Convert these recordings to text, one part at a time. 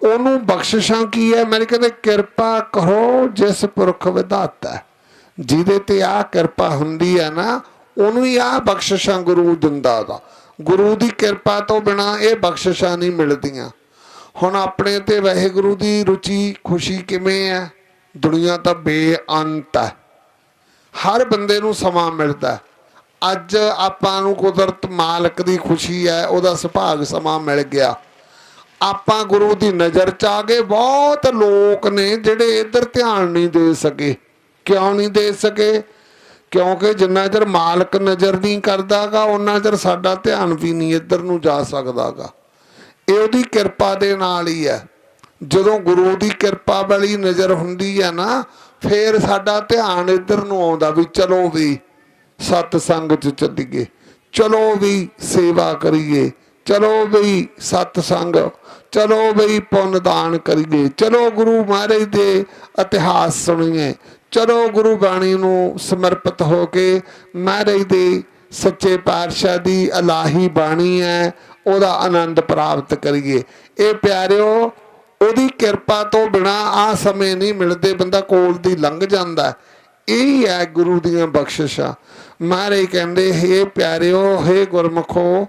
ਉਹਨੂੰ ਬਖਸ਼ਿਸ਼ਾਂ ਕੀ ਹੈ? ਮੇਰੇ ਕਹਿੰਦੇ ਕਿਰਪਾ ਕਰੋ ਜਿਸ ਪੁਰਖ ਵਿਧਾਤਾ, ਜਿਹਦੇ ਤੇ ਆਹ ਕਿਰਪਾ ਹੁੰਦੀ ਹੈ ਨਾ ਉਹਨੂੰ ਹੀ ਆਹ ਬਖਸ਼ਿਸ਼ਾਂ ਗੁਰੂ ਦਿੰਦਾ ਵਾ। ਗੁਰੂ ਦੀ ਕਿਰਪਾ ਤੋਂ ਬਿਨਾਂ ਇਹ ਬਖਸ਼ਿਸ਼ਾਂ ਨਹੀਂ ਮਿਲਦੀਆਂ। ਹੁਣ ਆਪਣੇ ਤੇ ਵਾਹਿਗੁਰੂ ਦੀ ਰੁਚੀ ਖੁਸ਼ੀ ਕਿਵੇਂ ਹੈ? ਦੁਨੀਆ ਤਾਂ ਬੇਅੰਤ ਹੈ, ਹਰ ਬੰਦੇ ਨੂੰ ਸਮਾਂ ਮਿਲਦਾ। ਅੱਜ ਆਪਾਂ ਨੂੰ ਕੁਦਰਤ ਮਾਲਕ ਦੀ ਖੁਸ਼ੀ ਹੈ, ਉਹਦਾ ਸੁਭਾਗ ਸਮਾਂ ਮਿਲ ਗਿਆ। ਆਪਾਂ ਗੁਰੂ ਦੀ ਨਜ਼ਰ 'ਚ ਆ ਗਏ। ਬਹੁਤ ਲੋਕ ਨੇ ਜਿਹੜੇ ਇੱਧਰ ਧਿਆਨ ਨਹੀਂ ਦੇ ਸਕੇ। ਕਿਉਂ ਨਹੀਂ ਦੇ ਸਕੇ? ਕਿਉਂਕਿ ਜਿੰਨਾ ਚਿਰ ਮਾਲਕ ਨਜ਼ਰ ਨਹੀਂ ਕਰਦਾ ਗਾ ਉਹਨਾਂ ਚਿਰ ਸਾਡਾ ਧਿਆਨ ਵੀ ਨਹੀਂ ਇੱਧਰ ਨੂੰ ਜਾ ਸਕਦਾ ਗਾ। ਇਹ ਉਹਦੀ ਕਿਰਪਾ ਦੇ ਨਾਲ ਹੀ ਹੈ। ਜਦੋਂ ਗੁਰੂ ਦੀ ਕਿਰਪਾ ਵਾਲੀ ਨਜ਼ਰ ਹੁੰਦੀ ਹੈ ਨਾ ਫਿਰ ਸਾਡਾ ਧਿਆਨ ਇੱਧਰ ਨੂੰ ਆਉਂਦਾ ਵੀ ਚਲੋ ਵੀ ਸਤਸੰਗ 'ਚ ਚੱਲੀਏ, ਚਲੋ ਵੀ ਸੇਵਾ ਕਰੀਏ, ਚਲੋ ਬਈ ਸਤਸੰਗ, ਚਲੋ ਬਈ ਪੁੰਨ ਦਾਨ ਕਰੀਏ, ਚਲੋ ਗੁਰੂ ਮਹਾਰਾਜ ਦੇ ਇਤਿਹਾਸ ਸੁਣੀਏ, ਚਲੋ ਗੁਰੂ ਬਾਣੀ ਨੂੰ ਸਮਰਪਿਤ ਹੋ ਕੇ ਮਹਾਰਾਜ ਦੇ ਸੱਚੇ ਪਾਤਸ਼ਾਹ ਦੀ ਇਲਾਹੀ ਬਾਣੀ ਹੈ ਉਹਦਾ ਆਨੰਦ ਪ੍ਰਾਪਤ ਕਰੀਏ। ਇਹ ਪਿਆਰਿਓ ਉਹਦੀ ਕਿਰਪਾ ਤੋਂ ਬਿਨਾਂ ਆਹ ਸਮੇਂ ਨਹੀਂ ਮਿਲਦੇ, ਬੰਦਾ ਕੋਲ ਦੀ ਲੰਘ ਜਾਂਦਾ। ਇਹੀ ਹੈ ਗੁਰੂ ਦੀਆਂ ਬਖਸ਼ਿਸ਼ਾਂ। ਮਹਾਰਾਜ ਕਹਿੰਦੇ ਹੇ ਪਿਆਰਿਓ, ਹੇ ਗੁਰਮੁਖੋ,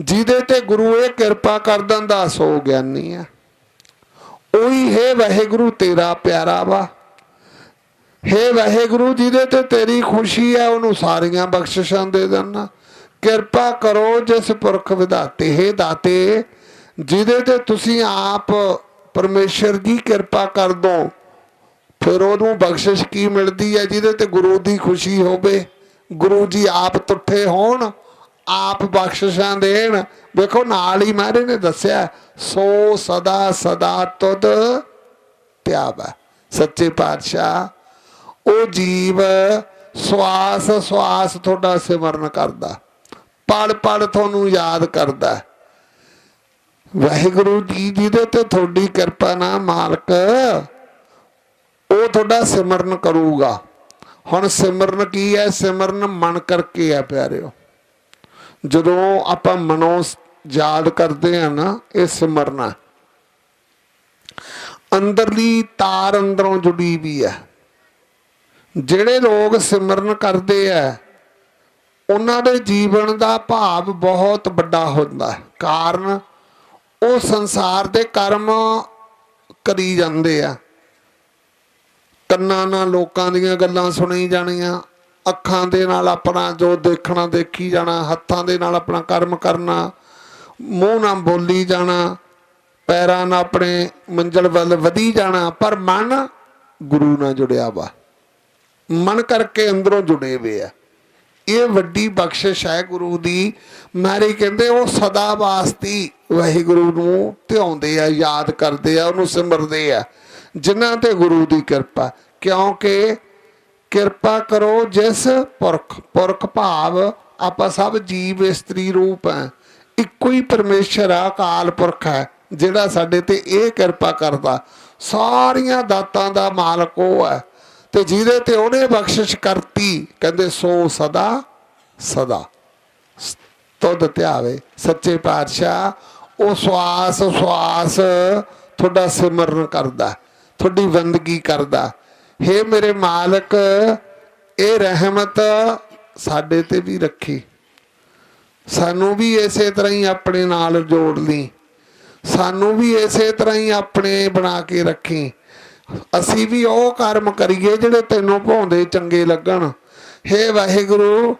ਜਿਹਦੇ ਤੇ ਗੁਰੂ ਇਹ ਕਿਰਪਾ ਕਰ ਦਿੰਦਾ ਸੋ ਗਿਆਨੀ ਹੈ। ਉਹੀ ਹੈ ਵਾਹਿਗੁਰੂ ਤੇਰਾ ਪਿਆਰਾ ਵਾ। ਹੇ ਵਾਹਿਗੁਰੂ, ਜਿਹਦੇ ਤੇ ਤੇਰੀ ਖੁਸ਼ੀ ਹੈ ਉਹਨੂੰ ਸਾਰੀਆਂ ਬਖਸ਼ਿਸ਼ਾਂ ਦੇ ਦੇਣਾ। ਕਿਰਪਾ ਕਰੋ ਜਿਸ ਪੁਰਖ ਵਿਧਾਤੇ, ਹੇ ਦਾਤੇ ਜਿਹਦੇ ਤੇ ਤੁਸੀਂ ਆਪ ਪਰਮੇਸ਼ਰ ਜੀ ਕਿਰਪਾ ਕਰ ਦੋ। ਫਿਰ ਉਹਨੂੰ ਬਖਸ਼ਿਸ਼ ਕੀ ਮਿਲਦੀ ਹੈ? ਜਿਹਦੇ ਤੇ ਗੁਰੂ ਦੀ ਖੁਸ਼ੀ ਹੋਵੇ, ਗੁਰੂ ਜੀ ਆਪ ਤੁੱਠੇ ਹੋਣ, ਆਪ ਬਖਸ਼ਿਸ਼ਾਂ ਦੇਣ। ਵੇਖੋ ਨਾਲ ਹੀ ਮਹਾਰਾਜ ਨੇ ਦੱਸਿਆ ਸੋ ਸਦਾ ਸਦਾ ਤੁਧ ਧਿਆਵੈ। ਸੱਚੇ ਪਾਤਸ਼ਾਹ ਉਹ ਜੀਵ ਸਵਾਸ ਸਵਾਸ ਤੁਹਾਡਾ ਸਿਮਰਨ ਕਰਦਾ, ਪਲ ਪਲ ਤੁਹਾਨੂੰ ਯਾਦ ਕਰਦਾ। ਵਾਹਿਗੁਰੂ ਜੀ ਜਿਹਦੇ ਤੇ ਤੁਹਾਡੀ ਕਿਰਪਾ ਨਾ ਮਾਲਕ, ਉਹ ਤੁਹਾਡਾ ਸਿਮਰਨ ਕਰੂਗਾ। ਹੁਣ ਸਿਮਰਨ ਕੀ ਹੈ? ਸਿਮਰਨ ਮਨ ਕਰਕੇ ਹੈ ਪਿਆਰਿਓ। ਜਦੋਂ ਆਪਾਂ ਮਨੋਂ ਯਾਦ ਕਰਦੇ ਹਾਂ ਨਾ, ਇਹ ਸਿਮਰਨਾ। ਅੰਦਰਲੀ ਤਾਰ ਅੰਦਰੋਂ ਜੁੜੀ ਵੀ ਹੈ। ਜਿਹੜੇ ਲੋਕ ਸਿਮਰਨ ਕਰਦੇ ਹੈ ਉਹਨਾਂ ਦੇ ਜੀਵਨ ਦਾ ਭਾਵ ਬਹੁਤ ਵੱਡਾ ਹੁੰਦਾ। ਕਾਰਨ ਉਹ ਸੰਸਾਰ ਦੇ ਕਰਮ ਕਰੀ ਜਾਂਦੇ ਆ। ਕੰਨਾਂ ਨਾਲ ਲੋਕਾਂ ਦੀਆਂ ਗੱਲਾਂ ਸੁਣੀ ਜਾਣੀਆਂ, ਅੱਖਾਂ ਦੇ ਨਾਲ ਆਪਣਾ ਜੋ ਦੇਖਣਾ ਦੇਖੀ ਜਾਣਾ, ਹੱਥਾਂ ਦੇ ਨਾਲ ਆਪਣਾ ਕਰਮ ਕਰਨਾ, ਮੂੰਹ ਨਾਲ ਬੋਲੀ ਜਾਣਾ, ਪੈਰਾਂ ਨਾਲ ਆਪਣੇ ਮੰਜ਼ਿਲ ਵੱਲ ਵਧੀ ਜਾਣਾ। ਪਰ ਮਨ ਗੁਰੂ ਨਾਲ ਜੁੜਿਆ ਵਾ, ਮਨ ਕਰਕੇ ਅੰਦਰੋਂ ਜੁੜੇ ਹੋਏ ਆ। ਇਹ ਵੱਡੀ ਬਖਸ਼ਿਸ਼ ਹੈ ਗੁਰੂ ਦੀ। ਮਹਾਰਾਜ ਕਹਿੰਦੇ ਉਹ ਸਦਾ ਵਾਸਤੇ ਵਾਹਿਗੁਰੂ ਨੂੰ ਧਿਆਉਂਦੇ ਆ, ਯਾਦ ਕਰਦੇ ਆ, ਉਹਨੂੰ ਸਿਮਰਦੇ ਆ ਜਿਨ੍ਹਾਂ ਤੇ ਗੁਰੂ ਦੀ ਕਿਰਪਾ। ਕਿਉਂਕਿ ਕਿਰਪਾ ਕਰੋ ਜਿਸ ਪੁਰਖ, ਪੁਰਖ ਭਾਵ ਆਪਾਂ ਸਭ ਜੀਵ ਇਸਤਰੀ ਰੂਪ ਹੈ। ਇੱਕੋ ਹੀ ਪਰਮੇਸ਼ਰ ਆ, ਅਕਾਲ ਪੁਰਖ ਹੈ ਜਿਹੜਾ ਸਾਡੇ ਤੇ ਇਹ ਕਿਰਪਾ ਕਰਦਾ। ਸਾਰੀਆਂ ਦਾਤਾਂ ਦਾ ਮਾਲਕ ਉਹ ਹੈ ਤੇ ਜਿਹਦੇ ਤੇ ਉਹਨੇ ਬਖਸ਼ਿਸ਼ ਕਰਤੀ। ਕਹਿੰਦੇ ਸੋ ਸਦਾ ਸਦਾ ਤੁਧ ਧਿਆਵੇ। ਸੱਚੇ ਪਾਤਸ਼ਾਹ ਉਹ ਸਵਾਸ ਸਵਾਸ ਤੁਹਾਡਾ ਸਿਮਰਨ ਕਰਦਾ, ਤੁਹਾਡੀ ਬੰਦਗੀ ਕਰਦਾ। ਹੇ ਮੇਰੇ ਮਾਲਕ, ਇਹ ਰਹਿਮਤ ਸਾਡੇ ਤੇ ਵੀ ਰੱਖੀ, ਸਾਨੂੰ ਵੀ ਇਸੇ ਤਰ੍ਹਾਂ ਹੀ ਆਪਣੇ ਨਾਲ ਜੋੜ ਲਈ, ਸਾਨੂੰ ਵੀ ਇਸੇ ਤਰ੍ਹਾਂ ਹੀ ਆਪਣੇ ਬਣਾ ਕੇ ਰੱਖੀ। ਅਸੀਂ ਵੀ ਉਹ ਕਰਮ ਕਰੀਏ ਜਿਹੜੇ ਤੈਨੂੰ ਭਾਉਂਦੇ ਚੰਗੇ ਲੱਗਣ। ਹੇ ਵਾਹਿਗੁਰੂ,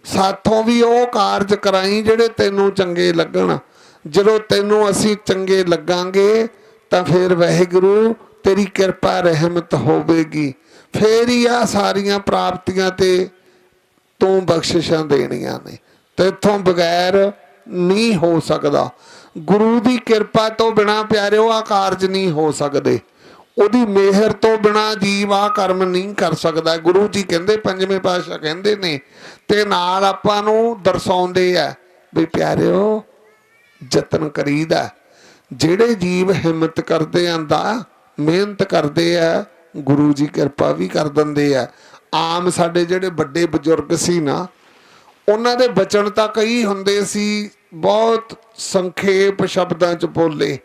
ਸਾਥੋਂ ਵੀ ਉਹ ਕਾਰਜ ਕਰਾਈ ਜਿਹੜੇ ਤੈਨੂੰ ਚੰਗੇ ਲੱਗਣ। ਜਦੋਂ ਤੈਨੂੰ ਅਸੀਂ ਚੰਗੇ ਲੱਗਾਂਗੇ ਤਾਂ ਫਿਰ ਵਾਹਿਗੁਰੂ ਤੇਰੀ ਕਿਰਪਾ ਰਹਿਮਤ ਹੋਵੇਗੀ। ਫਿਰ ਹੀ ਆ ਸਾਰੀਆਂ ਪ੍ਰਾਪਤੀਆਂ ਤੇ ਤੂੰ ਬਖਸ਼ਿਸ਼ਾਂ ਦੇਣੀਆਂ ਨੇ। ਤੇਥੋਂ ਬਗੈਰ ਨਹੀਂ ਹੋ ਸਕਦਾ। ਗੁਰੂ ਦੀ ਕਿਰਪਾ ਤੋਂ ਬਿਨਾਂ ਪਿਆਰਿਓ ਆ ਕਾਰਜ ਨਹੀਂ ਹੋ ਸਕਦੇ। ਉਹਦੀ ਮਿਹਰ ਤੋਂ ਬਿਨਾਂ ਜੀਵ ਆ ਕਰਮ ਨਹੀਂ ਕਰ ਸਕਦਾ। ਗੁਰੂ ਜੀ ਕਹਿੰਦੇ, ਪੰਜਵੇਂ ਪਾਤਸ਼ਾਹ ਕਹਿੰਦੇ ਨੇ ਤੇ ਨਾਲ ਆਪਾਂ ਨੂੰ ਦਰਸਾਉਂਦੇ ਆ ਵੀ ਪਿਆਰਿਓ ਯਤਨ ਕਰੀਦਾ। ਜਿਹੜੇ ਜੀਵ ਹਿੰਮਤ ਕਰਦੇ ਆਂਦਾ, ਮਿਹਨਤ ਕਰਦੇ ਆ, ਗੁਰੂ ਜੀ ਕਿਰਪਾ ਵੀ ਕਰ ਦਿੰਦੇ ਆ। ਆਮ ਸਾਡੇ ਜਿਹੜੇ ਵੱਡੇ ਬਜ਼ੁਰਗ ਸੀ ਨਾ, ਉਹਨਾਂ ਦੇ ਬਚਨ ਤਾਂ ਕਈ ਹੁੰਦੇ ਸੀ, ਬਹੁਤ ਸੰਖੇਪ ਸ਼ਬਦਾਂ 'ਚ ਬੋਲੇ,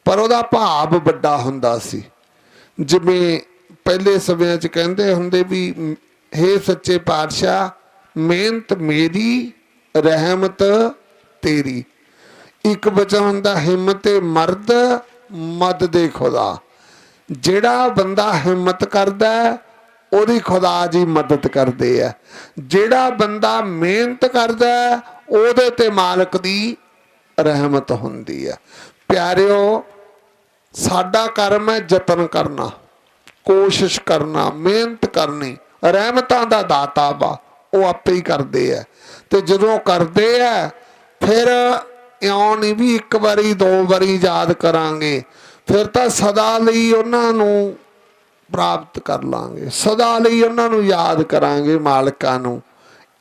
पर ਉਹਦਾ ਭਾਵ ਵੱਡਾ ਹੁੰਦਾ ਸੀ। ਜਿਵੇਂ ਪਹਿਲੇ ਸਮਿਆਂ 'ਚ ਕਹਿੰਦੇ ਹੁੰਦੇ ਵੀ ਹੇ ਸੱਚੇ ਪਾਤਸ਼ਾਹ ਮਿਹਨਤ ਮੇਰੀ ਰਹਿਮਤ ਤੇਰੀ। ਇੱਕ ਬਚਨ ਹੁੰਦਾ ਹਿੰਮਤ ਮਰਦ ਮਦਦ ਖੁਦਾ। ਜਿਹੜਾ ਬੰਦਾ ਹਿੰਮਤ ਕਰਦਾ ਉਹਦੀ खुदा जी मदद करते है। ਜਿਹੜਾ ਬੰਦਾ ਮਿਹਨਤ ਕਰਦਾ ਉਹਦੇ ਤੇ ਮਾਲਕ ਦੀ ਰਹਿਮਤ ਹੁੰਦੀ ਹੈ। ਪਿਆਰਿਓ ਸਾਡਾ ਕਰਮ ਹੈ ਯਤਨ ਕਰਨਾ, ਕੋਸ਼ਿਸ਼ ਕਰਨਾ, ਮਿਹਨਤ ਕਰਨੀ। ਰਹਿਮਤਾਂ ਦਾ ਦਾਤਾ ਵਾ ਉਹ ਆਪੇ ਹੀ ਕਰਦੇ ਹੈ। ਤੇ ਜਦੋਂ ਕਰਦੇ ਹੈ ਫਿਰ ਇਉਂ ਨਹੀਂ ਵੀ ਇੱਕ ਵਾਰੀ ਦੋ ਵਾਰੀ ਯਾਦ ਕਰਾਂਗੇ, ਫਿਰ ਤਾਂ ਸਦਾ ਲਈ ਉਹਨਾਂ ਨੂੰ ਪ੍ਰਾਪਤ ਕਰ ਲਾਂਗੇ, ਸਦਾ ਲਈ ਉਹਨਾਂ ਨੂੰ ਯਾਦ ਕਰਾਂਗੇ ਮਾਲਕਾਂ ਨੂੰ।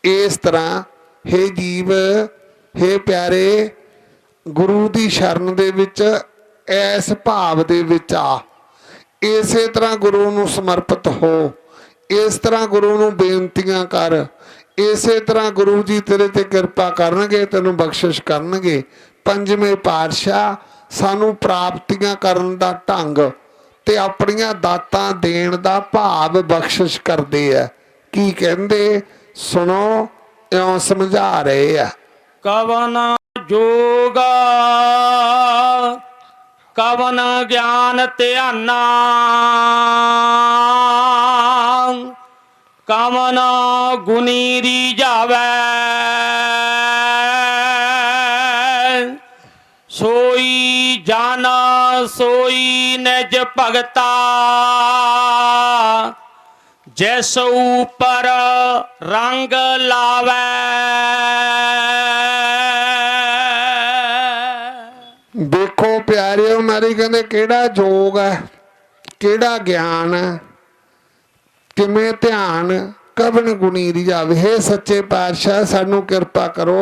ਇਸ ਤਰ੍ਹਾਂ ਹੇ ਜੀਵ, ਹੇ ਪਿਆਰੇ, ਗੁਰੂ ਦੀ ਸ਼ਰਨ ਦੇ ਵਿੱਚ ਇਸ ਭਾਵ ਦੇ ਵਿੱਚ ਆ। ਇਸੇ ਤਰ੍ਹਾਂ ਗੁਰੂ ਨੂੰ ਸਮਰਪਿਤ ਹੋ, ਇਸ ਤਰ੍ਹਾਂ ਗੁਰੂ ਨੂੰ ਬੇਨਤੀਆਂ ਕਰ, ਇਸੇ ਤਰ੍ਹਾਂ ਗੁਰੂ ਜੀ ਤੇਰੇ ਤੇ ਕਿਰਪਾ ਕਰਨਗੇ, ਤੈਨੂੰ ਬਖਸ਼ਿਸ਼ ਕਰਨਗੇ। ਪੰਜਵੇਂ ਪਾਤਸ਼ਾਹ ਸਾਨੂੰ ਪ੍ਰਾਪਤੀਆਂ ਕਰਨ ਦਾ ਢੰਗ ਤੇ ਆਪਣੀਆਂ ਦਾਤਾਂ ਦੇਣ ਦਾ ਭਾਵ ਬਖਸ਼ਿਸ਼ ਕਰਦੇ ਆ। ਕੀ ਕਹਿੰਦੇ ਸੁਣੋ, ਇਉਂ ਸਮਝਾ ਰਹੇ ਆ। ਕਵਨ ਜੋਗਾ ਕਵਨ ਗਿਆਨ ਧਿਆਨਾ ਕਵਨ ਗੁਣੀ ਰੀਝਾਵੈ सोई जाना सोई निज भगता जैस ऊपर रंग लावै। देखो प्यारियो मेरी कहते केड़ा जोग है, केड़ा ज्ञान है, किवें ध्यान कवन गुणी रिझावे। हे सच्चे पातशाह सानू किरपा करो,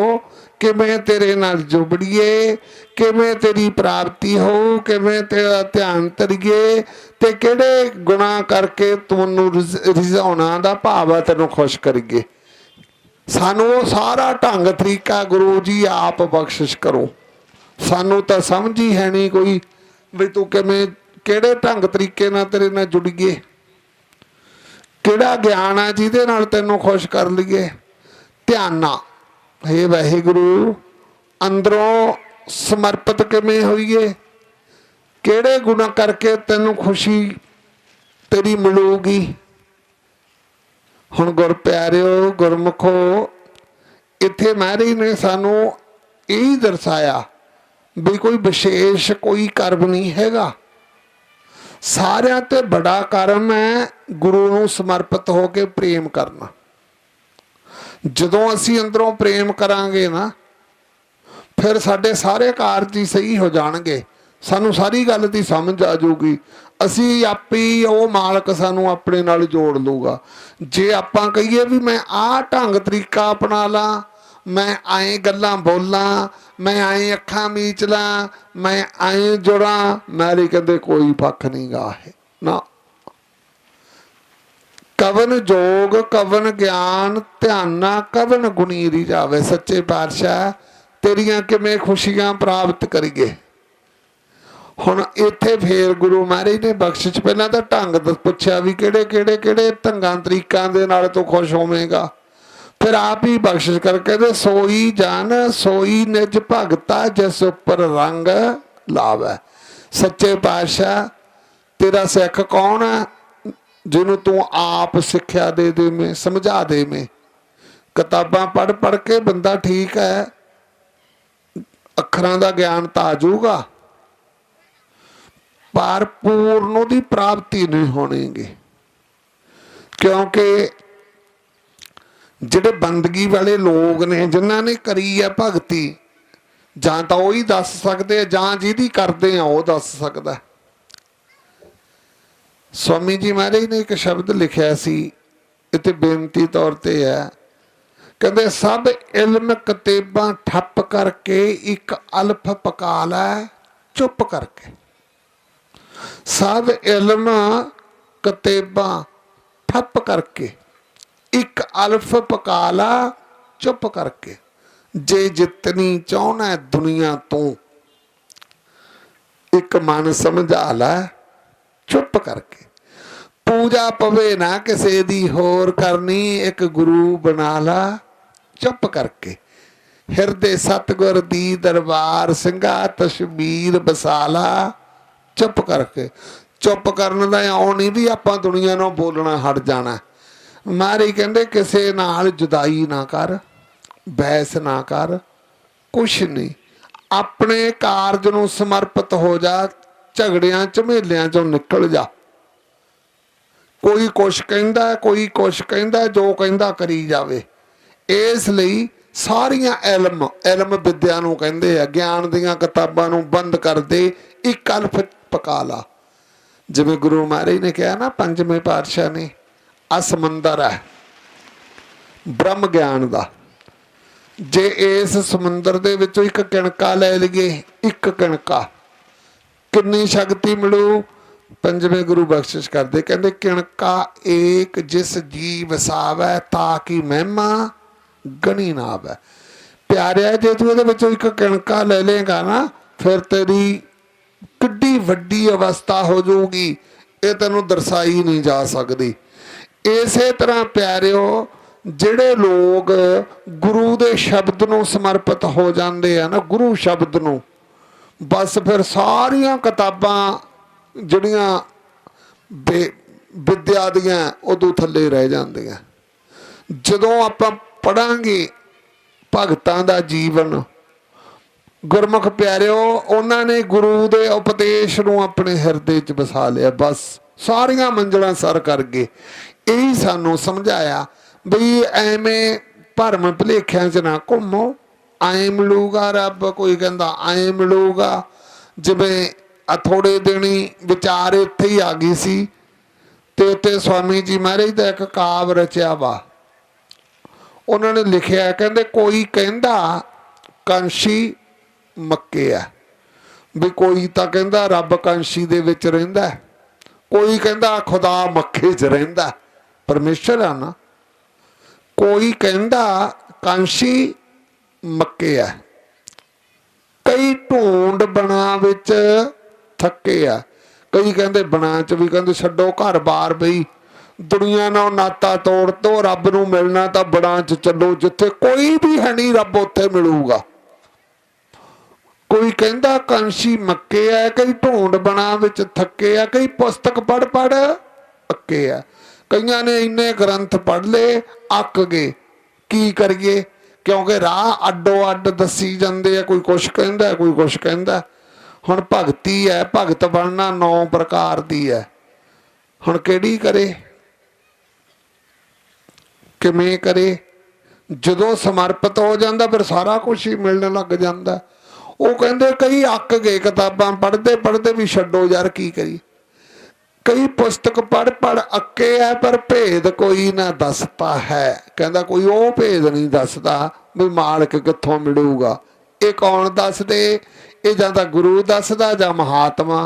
किवें तेरे नाल जुबड़िए, किवें तेरी प्राप्ति हो, किवें तेरा ध्यान धरीए ते किहड़े गुणा करके तुहानू रिझाउणा दा भाव तैनूं खुश करिए। सानू सारा ढंग तरीका गुरु जी आप बख्शिश करो। सानू तो समझ ही है नहीं कोई भी तू किवें किहड़े ढंग तरीके नाल तेरे नाल जुड़ीए, किहड़ा ज्ञान है जिहदे नाल तैनूं खुश कर लईए। ध्याना हे वाहिगुरू अंदरों समर्पित किवें होईए, किहड़े गुण करके तैनूं खुशी तेरी मिलूगी। हुण गुर प्यारिओ गुरमुखो इत्थे महाराज ने सानू यही दर्शाया भी कोई विशेष कोई कर्म नहीं हैगा। सारिਆਂ ते बड़ा कर्म है गुरु नूं समर्पित होके प्रेम करना। जदों असीं अंदरों प्रेम करांगे ना फिर साडे सारे कारज ही सही हो जाणगे, सानू सारी गल दी समझ आ जाऊगी। असीं आपे ही वो मालक सानू अपने नाल जोड़ लूगा। जे आपां कहीए भी मैं आ ढंग तरीका अपना ला, मैं आए गल्लां बोलां, मैं आए अखां मीच ला, मैं आए जुड़ा, मेरे कहते कोई पक्ष नहीं गा है ना। कवन जोग कवन ज्ञान ध्याना कवन गुणी रिझावे। सच्चे पातशाह तेरियां किवें खुशियां प्राप्त करिए। हुण इत्थे फिर गुरु महाराज ने बख्शिश पहलां तां ढंग पुछया भी किहड़े किहड़े किहड़े ढंगां तरीकां दे नाल तूं खुश होवेंगा। फिर आप ही बख्शिश करके कहते सोई जान सोई निज भगता जिस उपर रंग लावै। सच्चे पातशाह तेरा सिख कौन है जिन्हों तू आप सिक्ख्या दे दे में समझा दे में। किताबां पढ़ पढ़ के बंदा ठीक है अखरां दा ज्ञान तो आ जाऊगा पर पूर्ण उहदी प्राप्ति नहीं होनीगी। क्योंकि जिहड़े बंदगी वाले लोग ने जिन्हां ने करी है भगती जां तां ओही दस सकदे जां जिहदी करदे आ ओह दस सकदा। स्वामी जी महाराज ने एक शब्द लिखा सी इत्थे बेनती तौर ते है, कहते सब इल्म किताबां ठप करके एक अल्फ पका लै चुप करके। सब इल्म किताबां ठप करके एक अल्फ पका ला चुप करके। जे जितनी चाहना दुनिया तो एक मन समझा ला चुप करके। पूजा पवे ना किसे दी होर करनी, एक गुरु बना ला चुप करके। हिरदे सतगुर दी दरबार सिंघा तस्वीर बसाला चुप करके। चुप करन दा इउं नहीं भी आपां दुनिया नूं बोलना हट जाना। महाराज कहंदे किसे नाल जुदाई ना कर, बहस ना कर, कुछ नहीं, अपने कारज नूं समर्पित हो जा, झगड़ियां झमेलियां चों निकल जा। कोई कुछ कहंदा, कोई कुछ कहंदा, जो कहंदा करी जावे। इस लई सारियां इलम विद्या नूं कहंदे आ, ज्ञान दीयां किताबां नूं बंद कर दे, एक अल्फ पका ला। जिवें गुरु महाराज ने कहा ना पंजवें पातशाह ने, आ समंदर है ब्रह्म ज्ञान दा, जे इस समुंदर दे विचों एक किणका लै लईए, एक किणका, कितनी शक्ति मिलू। पंजवें गुरु बख्शिश करते कहते किणका एक जिस जी वसावै ताकि महिमा गणी ना आवे। प्यारिया जे तू ये एक किणका ले लेगा ना, फिर तेरी किड्डी वड्डी अवस्था हो जाऊगी, ये तेनों दर्शाई नहीं जा सकती। इसे तरह प्यारिओ ਜਿਹੜੇ लोग गुरु के शब्द नूं समर्पित हो जाते हैं ना, गुरु शब्द नूं, बस फिर सारिया किताबां जिहड़ियां विद्या दियां उदों थल्ले रह जांदियां। जदों आपां पढ़ांगे भगतां दा जीवन, गुरमुख प्यारिओ उन्होंने गुरु के उपदेश नूं अपने हिरदे च बसा लिया, बस सारिया मंजिलां सर कर गए। यही सानूं समझाया बई एवें भरम भुलेखिਆਂ च ना घूमो, आए मिलूगा रब, कोई कहता आए मिलूगा। जिवें थोड़े दिन ही विचार इत्थे ही आ गई सी, ते उत्ते स्वामी जी महाराज का एक काव रचिया वा, उन्होंने लिखिया कहते कोई कहता कंशी मक्के है, भी कोई तो कहता रब कंशी दे विच रहिंदा, कोई कहता खुदा मक्खे च रहिंदा, परमेश्वर है ना। कोई कहता कांशी मक्के है, कई ढूंढ बना विच थके है, कई कहते बना च भी कहते छड्डो घर बार, बई दुनिया नाल नाता तोड़ दो, रब नूं मिलना तो बना च चलो, जिथे कोई भी है नहीं रब उत्थे मिलूगा। कोई कहता कांशी मक्के है, कई ढूंढ बना विच थके है, कई पुस्तक पढ़ पढ़ अके है। कईयां ने इन्ने ग्रंथ पढ़ ले अक गए, की करिए, क्योंकि राह अड्डो अड्ड दसी जाते हैं, कोई कुछ कहता है, कोई कुछ कहता। हुण भगती है, भगत बनना 9 प्रकार दी है, हुण किहड़ी करे, किवें करे। जदों समर्पित हो जाता फिर सारा कुछ ही मिलने लग जाता। वो कहते कई अक गए किताबां पढ़ते पढ़ते भी छड्डो यार की करी। कई पुस्तक पढ़ पढ़ अके है पर भेद कोई ना दसता है, कहता कोई वो भेद नहीं दसदा भी मालक कित्थों मिलूगा। ये कौन दस दे, ये जां तां गुरु दसदा जां महात्मा।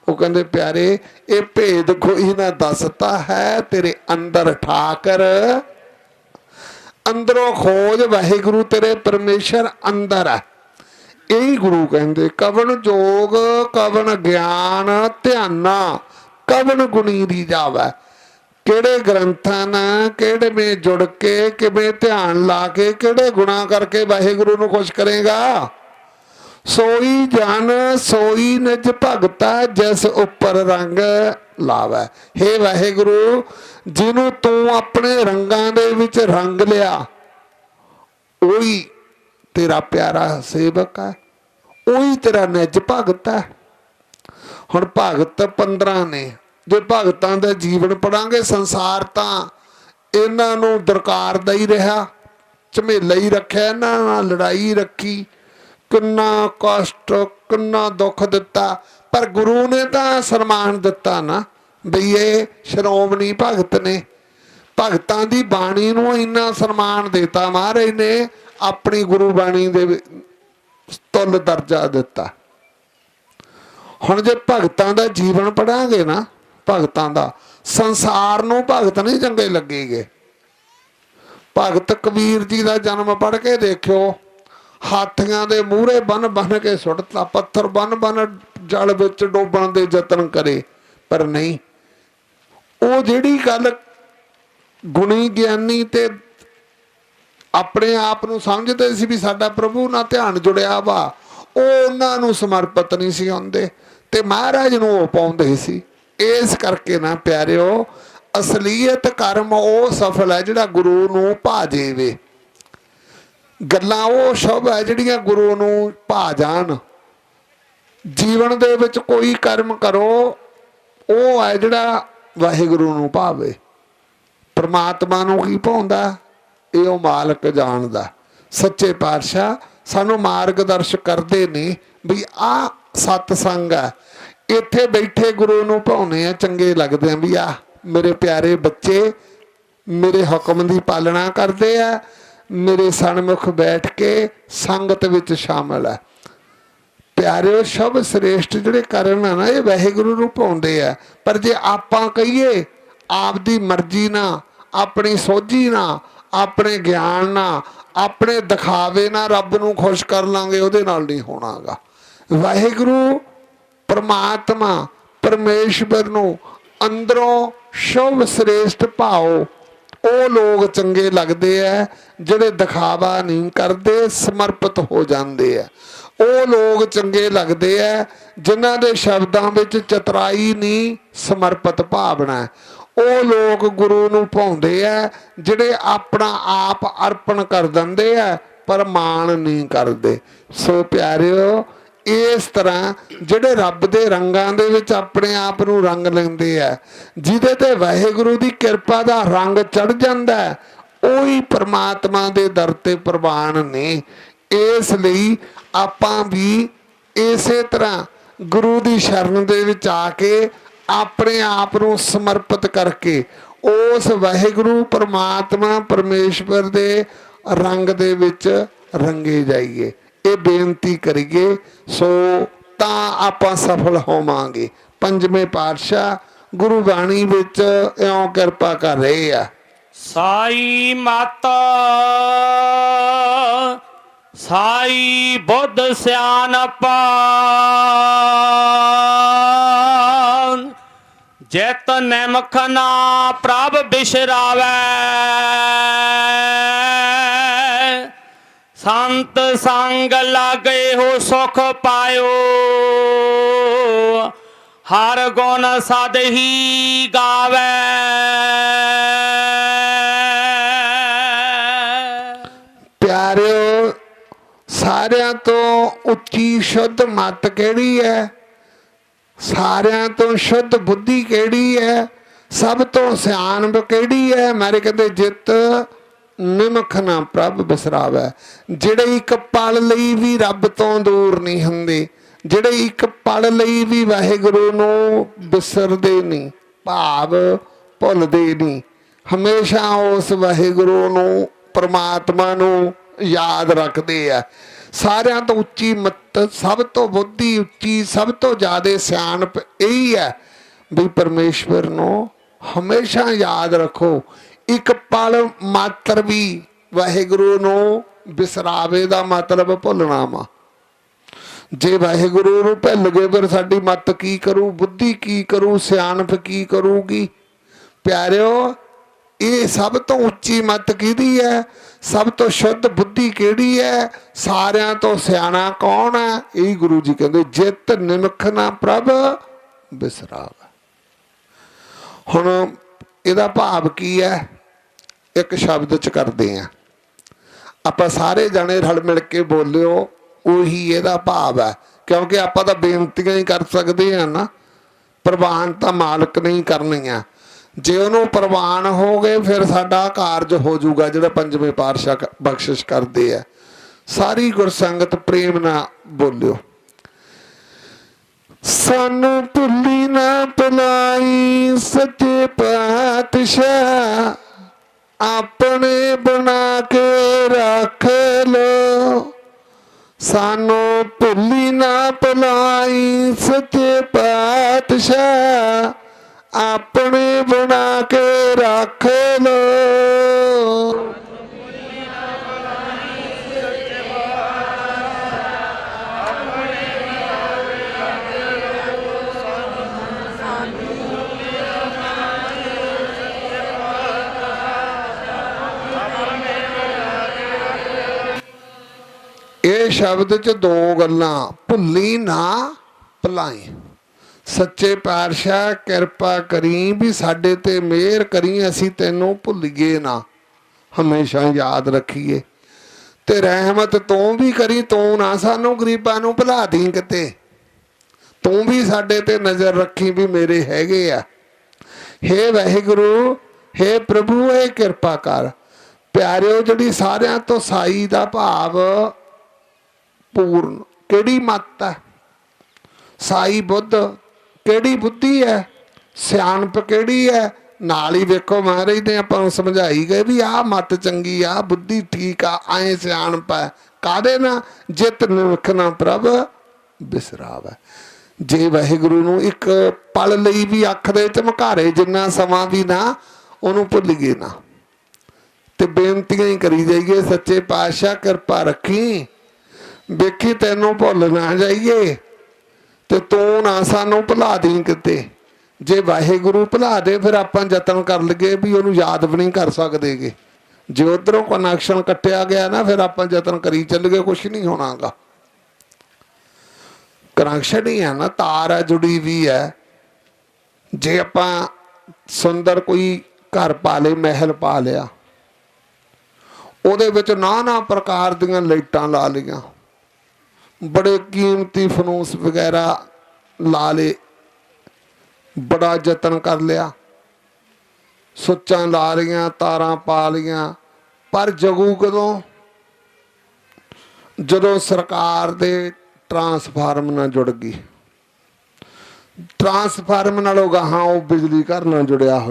वो कहते प्यारे ये भेद कोई ना दसता है, तेरे अंदर ठाकर अंदरों खोज वाहिगुरु तेरे परमेश्वर अंदर है। यही गुरु कहते कवन जोग कवन ज्ञान ध्याना कवन गुणी रिझावै। किहड़े ग्रंथां नाल किहड़े में जुड़ के किवें ध्यान ला के किहड़े गुणा करके वाहिगुरु नूं खुश करेगा। सोई जन सोई निज भगता जिस उपर रंग लावै। हे वाहिगुरु जिन्हों तू अपने रंगां दे विच रंग लिया ओही तेरा प्यारा सेवक है, ओही तेरा निज भगत है। हुण भगत 15 ने, जे भगतां दा जीवन पढ़ांगे संसार तां इन्हां नूं दरकारदा ही रहा, झमेला ही रखिया, इन्हां नाल लड़ाई रखी, किन्ना कष्ट किन्ना दुख दिता, पर गुरु ने तां सन्मान दिता ना बई ये श्रोमणी भगत ने। भगतां दी बाणी नूं इन्ना सन्मान दिता महाराज ने, अपनी गुरु बाणी दे तुल दर्जा दिता। हुण जे भगतां दा जीवन पढ़ांगे ना, भगतां दा संसार नूं भगत नहीं चंगे लगेगे। भगत कबीर जी का जन्म पढ़ के देखियो, ਹਾਥੀਆਂ ਦੇ ਮੂਹਰੇ ਬੰਨ ਬੰਨ ਕੇ ਸੁੱਟਤਾ, ਪੱਥਰ ਬੰਨ ਬੰਨ ਜਲ ਵਿੱਚ ਡੋਬਣ ਦੇ ਯਤਨ ਕਰੇ, ਪਰ ਨਹੀਂ। ਉਹ ਜਿਹੜੀ ਗੱਲ ਗੁਣੀ ਗਿਆਨੀ ਤੇ ਆਪਣੇ ਆਪ ਨੂੰ ਸਮਝਦੇ ਸੀ ਵੀ ਸਾਡਾ ਪ੍ਰਭੂ ਨਾਲ ਧਿਆਨ ਜੁੜਿਆ ਵਾ, ਉਹ ਉਹਨਾਂ ਨੂੰ ਸਮਰਪਿਤ ਨਹੀਂ ਸੀ ਹੁੰਦੇ ਤੇ ਮਹਾਰਾਜ ਨੂੰ ਉਹ ਪਾਉਂਦੇ ਸੀ। ਇਸ ਕਰਕੇ ਨਾ ਪਿਆਰਿਓ, ਅਸਲੀਅਤ ਕਰਮ ਉਹ ਸਫਲ ਹੈ ਜਿਹੜਾ ਗੁਰੂ ਨੂੰ ਭਾ ਜਾਵੇ। ਗੱਲਾਂ ਉਹ ਸ਼ੁਭ ਹੈ ਜਿਹੜੀਆਂ ਗੁਰੂ ਨੂੰ ਭਾ ਜਾਣ। ਜੀਵਨ ਦੇ ਵਿੱਚ ਕੋਈ ਕਰਮ ਕਰੋ ਉਹ ਹੈ ਜਿਹੜਾ ਵਾਹਿਗੁਰੂ ਨੂੰ ਭਾਵੇ। ਪਰਮਾਤਮਾ ਨੂੰ ਕੀ ਭਾਉਂਦਾ ਇਹ ਉਹ ਮਾਲਕ ਜਾਣਦਾ। ਸੱਚੇ ਪਾਤਸ਼ਾਹ ਸਾਨੂੰ ਮਾਰਗਦਰਸ਼ਕ ਕਰਦੇ ਨੇ ਵੀ ਆਹ ਸਤਸੰਗ ਹੈ, ਇੱਥੇ ਬੈਠੇ ਗੁਰੂ ਨੂੰ ਭਾਉਨੇ ਆ, ਚੰਗੇ ਲੱਗਦੇ ਆ ਵੀ ਆਹ ਮੇਰੇ ਪਿਆਰੇ ਬੱਚੇ ਮੇਰੇ ਹੁਕਮ ਦੀ ਪਾਲਣਾ ਕਰਦੇ ਆ, ਮੇਰੇ ਸਨਮੁਖ ਬੈਠ ਕੇ ਸੰਗਤ ਵਿੱਚ ਸ਼ਾਮਲ ਹੈ। ਪਿਆਰਿਓ ਸ਼ੁਭ ਸ੍ਰੇਸ਼ਟ ਜਿਹੜੇ ਕਰਨ ਆ ਨਾ ਇਹ ਵਾਹਿਗੁਰੂ ਨੂੰ ਭਾਉਂਦੇ ਆ। ਪਰ ਜੇ ਆਪਾਂ ਕਹੀਏ ਆਪਦੀ ਮਰਜ਼ੀ ਨਾਲ, ਆਪਣੀ ਸੋਝੀ ਨਾਲ, ਆਪਣੇ ਗਿਆਨ ਨਾਲ, ਆਪਣੇ ਦਿਖਾਵੇ ਨਾਲ ਰੱਬ ਨੂੰ ਖੁਸ਼ ਕਰ ਲਾਂਗੇ, ਉਹਦੇ ਨਾਲ ਨਹੀਂ ਹੋਣਾਗਾ। ਵਾਹਿਗੁਰੂ ਪਰਮਾਤਮਾ ਪਰਮੇਸ਼ਵਰ ਨੂੰ ਅੰਦਰੋਂ ਸ਼ੁਭ ਸ੍ਰੇਸ਼ਟ ਭਾਓ। ਉਹ ਲੋਕ ਚੰਗੇ ਲੱਗਦੇ ਆ ਜਿਹੜੇ ਦਿਖਾਵਾ ਨਹੀਂ ਕਰਦੇ, ਸਮਰਪਿਤ ਹੋ ਜਾਂਦੇ ਆ। ਉਹ ਲੋਕ ਚੰਗੇ ਲੱਗਦੇ ਆ ਜਿਨ੍ਹਾਂ ਦੇ ਸ਼ਬਦਾਂ ਵਿੱਚ ਚਤਰਾਈ ਨਹੀਂ, ਸਮਰਪਿਤ ਭਾਵਨਾ। ਉਹ ਲੋਕ ਗੁਰੂ ਨੂੰ ਭਾਉਂਦੇ ਆ ਜਿਹੜੇ ਆਪਣਾ ਆਪ ਅਰਪਣ ਕਰ ਦਿੰਦੇ ਆ ਪਰ ਮਾਣ ਨਹੀਂ ਕਰਦੇ। ਸੋ ਪਿਆਰਿਓ, ਇਸ ਤਰ੍ਹਾਂ ਜਿਹੜੇ ਰੱਬ ਦੇ ਰੰਗਾਂ ਦੇ ਵਿੱਚ ਆਪਣੇ ਆਪ ਨੂੰ ਰੰਗ ਲੈਂਦੇ ਆ, ਜਿਹਦੇ ਤੇ ਵਾਹਿਗੁਰੂ ਦੀ ਕਿਰਪਾ ਦਾ ਰੰਗ ਚੜ ਜਾਂਦਾ, ਉਹੀ ਪਰਮਾਤਮਾ ਦੇ ਦਰ ਤੇ ਪ੍ਰਵਾਨ ਨੇ। ਇਸ ਲਈ ਆਪਾਂ ਵੀ ਇਸੇ ਤਰ੍ਹਾਂ ਗੁਰੂ ਦੀ ਸ਼ਰਨ ਦੇ ਵਿੱਚ ਆ ਕੇ ਆਪਣੇ ਆਪ ਨੂੰ ਸਮਰਪਿਤ ਕਰਕੇ ਉਸ ਵਾਹਿਗੁਰੂ ਪਰਮਾਤਮਾ ਪਰਮੇਸ਼ਵਰ ਦੇ ਰੰਗ ਦੇ ਵਿੱਚ ਰੰਗੇ ਜਾਈਏ। ਇਹ ਬੇਨਤੀ ਕਰੀਏ, ਸੋ ਤਾਂ ਆਪਾਂ ਸਫਲ ਹੋਵਾਂਗੇ। ਪੰਜਵੇਂ ਪਾਤਸ਼ਾਹ ਗੁਰੂ ਬਾਣੀ ਵਿੱਚ ਇਉਂ ਕਿਰਪਾ ਕਰ ਰਹੇ ਆ। ਸਾਈ ਮਾਤਾ ਸਾਈ ਬੁੱਧ ਸਿਆਣਪਾ, ਜਿਤ ਨਿਮਖ ਨਾ ਪ੍ਰਭ ਬਿਸਰਾਵੈ, ਸੰਤ ਸੰਗ ਲਾਗੇ ਹੋ ਸੁਖ ਪਾਇਓ, ਹਰ ਗੁਣ ਸਦ ਹੀ ਗਾਵੈ। ਪਿਆਰਿਓ, ਸਾਰਿਆਂ ਤੋਂ ਉੱਚੀ ਸ਼ੁੱਧ ਮੱਤ ਕਿਹੜੀ ਹੈ? ਸਾਰਿਆਂ ਤੋਂ ਸ਼ੁੱਧ ਬੁੱਧੀ ਕਿਹੜੀ ਹੈ? ਸਭ ਤੋਂ ਸਿਆਣਪ ਕਿਹੜੀ ਹੈ? ਮਾਰੇ ਕਹਿੰਦੇ ਜਿੱਤ ਨਿਮਖ ਨਾ ਪ੍ਰਭ ਬਿਸਰਾਵੈ। ਜਿਹੜੇ ਇੱਕ ਪਲ ਲਈ ਵੀ ਰੱਬ ਤੋਂ ਦੂਰ ਨਹੀਂ ਹੁੰਦੇ, ਜਿਹੜੇ ਇੱਕ ਪਲ ਲਈ ਵੀ ਵਾਹਿਗੁਰੂ ਨੂੰ ਬਿਸਰਦੇ ਨਹੀਂ, ਭਾਵ ਭੁੱਲਦੇ ਨਹੀਂ, ਹਮੇਸ਼ਾ ਉਸ ਵਾਹਿਗੁਰੂ ਨੂੰ ਪਰਮਾਤਮਾ ਨੂੰ ਯਾਦ ਰੱਖਦੇ ਆ। ਸਾਰਿਆਂ ਤੋਂ ਉੱਚੀ ਮੱਤ, ਸਭ ਤੋਂ ਬੁੱਧੀ ਉੱਚੀ, ਸਭ ਤੋਂ ਜ਼ਿਆਦਾ ਸਿਆਣਪ ਇਹੀ ਹੈ ਵੀ ਪਰਮੇਸ਼ਵਰ ਨੂੰ ਹਮੇਸ਼ਾ ਯਾਦ ਰੱਖੋ। ਇੱਕ ਪਲ ਮਾਤਰ ਵੀ ਵਾਹਿਗੁਰੂ ਨੂੰ ਬਿਸਰਾਵੇ ਦਾ ਮਤਲਬ ਭੁੱਲਣਾ ਵਾ। ਜੇ ਵਾਹਿਗੁਰੂ ਨੂੰ ਭੁੱਲ ਗਏ ਫਿਰ ਸਾਡੀ ਮੱਤ ਕੀ ਕਰੂ, ਬੁੱਧੀ ਕੀ ਕਰੂ, ਸਿਆਣਪ ਕੀ ਕਰੂਗੀ? ਪਿਆਰਿਓ, ਇਹ ਸਭ ਤੋਂ ਉੱਚੀ ਮੱਤ ਕਿਹਦੀ ਹੈ? ਸਭ ਤੋਂ ਸ਼ੁੱਧ ਬੁੱਧੀ ਕਿਹੜੀ ਹੈ? ਸਾਰਿਆਂ ਤੋਂ ਸਿਆਣਾ ਕੌਣ ਹੈ? ਇਹ ਗੁਰੂ ਜੀ ਕਹਿੰਦੇ ਜਿਤ ਨਿਮਖ ਨਾ ਪ੍ਰਭ ਬਿਸਰਾਵੈ। ਹੁਣ ਇਹਦਾ ਭਾਵ ਕੀ ਹੈ? ਇੱਕ ਸ਼ਬਦ ਚ ਕਰਦੇ ਆ ਆਪਾਂ, ਸਾਰੇ ਜਾਣੇ ਰਲ ਮਿਲ ਕੇ ਬੋਲਿਓ, ਉਹੀ ਇਹਦਾ ਭਾਵ ਹੈ। ਕਿਉਂਕਿ ਆਪਾਂ ਤਾਂ ਬੇਨਤੀਆਂ ਹੀ ਕਰ ਸਕਦੇ ਹਾਂ ਨਾ, ਪ੍ਰਵਾਨ ਤਾਂ ਮਾਲਕ ਨਹੀਂ ਕਰਨੀਆਂ। ਜੇ ਉਹਨੂੰ ਪ੍ਰਵਾਨ ਹੋ ਗਏ ਫਿਰ ਸਾਡਾ ਕਾਰਜ ਹੋ ਜਾਊਗਾ ਜਿਹੜਾ ਪੰਜਵੇਂ ਪਾਤਸ਼ਾਹ ਬਖਸ਼ਿਸ਼ ਕਰਦੇ ਆ। ਸਾਰੀ ਗੁਰਸੰਗਤ ਪ੍ਰੇਮ ਨਾਲ ਬੋਲਿਓ। ਸਾਨੂੰ ਭੁੱਲੀ ਨਾ ਭੁਲਾਈ ਸੱਚੇ ਪਾਤਸ਼ਾਹ, ਆਪਣੇ ਬਣਾ ਕੇ ਰੱਖ ਲੋ। ਸਾਨੂੰ ਭੁੱਲੀ ਨਾ ਭੁਲਾਈ ਸੱਚੇ ਪਾਤਸ਼ਾਹ, ਆਪਣੇ ਬਣਾ ਕੇ ਰੱਖ ਲੋ। ਸ਼ਬਦ 'ਚ ਦੋ ਗੱਲਾਂ, ਭੁੱਲੀ ਨਾ ਭੁਲਾਈ। ਸੱਚੇ ਪਾਤਸ਼ਾਹ ਕਿਰਪਾ ਕਰੀ ਵੀ ਸਾਡੇ ਤੇ ਮਿਹਰ ਕਰੀ, ਅਸੀਂ ਤੈਨੂੰ ਭੁੱਲੀਏ ਨਾ, ਹਮੇਸ਼ਾ ਯਾਦ ਰੱਖੀਏ। ਤੇ ਰਹਿਮਤ ਤੂੰ ਵੀ ਕਰੀ, ਤੂੰ ਨਾ ਸਾਨੂੰ ਗਰੀਬਾਂ ਨੂੰ ਭੁਲਾ ਦੀ ਕਿਤੇ, ਤੂੰ ਵੀ ਸਾਡੇ ਤੇ ਨਜ਼ਰ ਰੱਖੀ ਵੀ ਮੇਰੇ ਹੈਗੇ ਆ। ਹੇ ਵਾਹਿਗੁਰੂ, ਹੇ ਪ੍ਰਭੂ, ਇਹ ਕਿਰਪਾ ਕਰ। ਪਿਆਰਿਓ, ਜਿਹੜੀ ਸਾਰਿਆਂ ਤੋਂ ਸਾਈ ਦਾ ਭਾਵ ਪੂਰਨ ਕਿਹੜੀ ਮੱਤ ਹੈ? ਸਾਈ ਬੁੱਧ ਕਿਹੜੀ ਬੁੱਧੀ ਹੈ? ਸਿਆਣਪ ਕਿਹੜੀ ਹੈ? ਨਾਲ ਹੀ ਵੇਖੋ ਮਹਾਰਾਜ ਨੇ ਆਪਾਂ ਨੂੰ ਸਮਝਾਈ ਗਏ ਵੀ ਆਹ ਮੱਤ ਚੰਗੀ ਆ, ਬੁੱਧੀ ਠੀਕ ਆ, ਐਂ ਸਿਆਣਪ ਹੈ। ਕਾਹਦੇ ਨਾ? ਜਿਤ ਨਿਰਖਣਾ ਪ੍ਰਭ ਬਿਸਰਾਵੈ। ਜੇ ਵਾਹਿਗੁਰੂ ਨੂੰ ਇੱਕ ਪਲ ਲਈ ਵੀ ਅੱਖ ਦੇ ਝਮਕਾਰੇ ਜਿੰਨਾ ਸਮਾਂ ਵੀ ਨਾ, ਉਹਨੂੰ ਭੁੱਲੀਏ ਨਾ। ਤੇ ਬੇਨਤੀਆਂ ਹੀ ਕਰੀ ਜਾਈਏ, ਸੱਚੇ ਪਾਤਸ਼ਾਹ ਕਿਰਪਾ ਰੱਖੀ, ਵੇਖੀ ਤੈਨੂੰ ਭੁੱਲ ਨਾ ਜਾਈਏ ਤੇ ਤੂੰ ਨਾ ਸਾਨੂੰ ਭੁਲਾ ਦੀ ਕਿਤੇ। ਜੇ ਵਾਹਿਗੁਰੂ ਭੁਲਾ ਦੇ ਫਿਰ ਆਪਾਂ ਯਤਨ ਕਰ ਲਈਏ ਵੀ ਉਹਨੂੰ ਯਾਦ ਵੀ ਨਹੀਂ ਕਰ ਸਕਦੇਗੇ। ਜੇ ਉੱਧਰੋਂ ਕਨੈਕਸ਼ਨ ਕੱਟਿਆ ਗਿਆ ਨਾ, ਫਿਰ ਆਪਾਂ ਯਤਨ ਕਰੀ ਚੱਲੀਏ, ਕੁਛ ਨਹੀਂ ਹੋਣਾਗਾ। ਕਨੈਕਸ਼ਨ ਹੀ ਹੈ ਨਾ, ਤਾਰ ਹੈ, ਜੁੜੀ ਵੀ ਹੈ। ਜੇ ਆਪਾਂ ਸੁੰਦਰ ਕੋਈ ਘਰ ਪਾ ਲਏ, ਮਹਿਲ ਪਾ ਲਿਆ, ਉਹਦੇ ਵਿੱਚ ਨਾਨਾ ਪ੍ਰਕਾਰ ਦੀਆਂ ਲਾਈਟਾਂ ਲਾ ਲਈਆਂ, ਬੜੇ ਕੀਮਤੀ ਫਨੂਸ ਵਗੈਰਾ ਲਾ ਲਏ, ਬੜਾ ਯਤਨ ਕਰ ਲਿਆ, ਸੁੱਚਾਂ ਲਾ ਲਈਆਂ, ਤਾਰਾਂ ਪਾ ਲਈਆਂ, ਪਰ ਜਗੂ ਕਦੋਂ? ਜਦੋਂ ਸਰਕਾਰ ਦੇ ਟਰਾਂਸਫਾਰਮ ਨਾਲ ਜੁੜ ਗਈ। ਟਰਾਂਸਫਾਰਮ ਨਾਲੋਂ ਗਾਹਾਂ ਉਹ ਬਿਜਲੀ ਘਰ ਨਾਲ ਜੁੜਿਆ ਹੋਇਆ।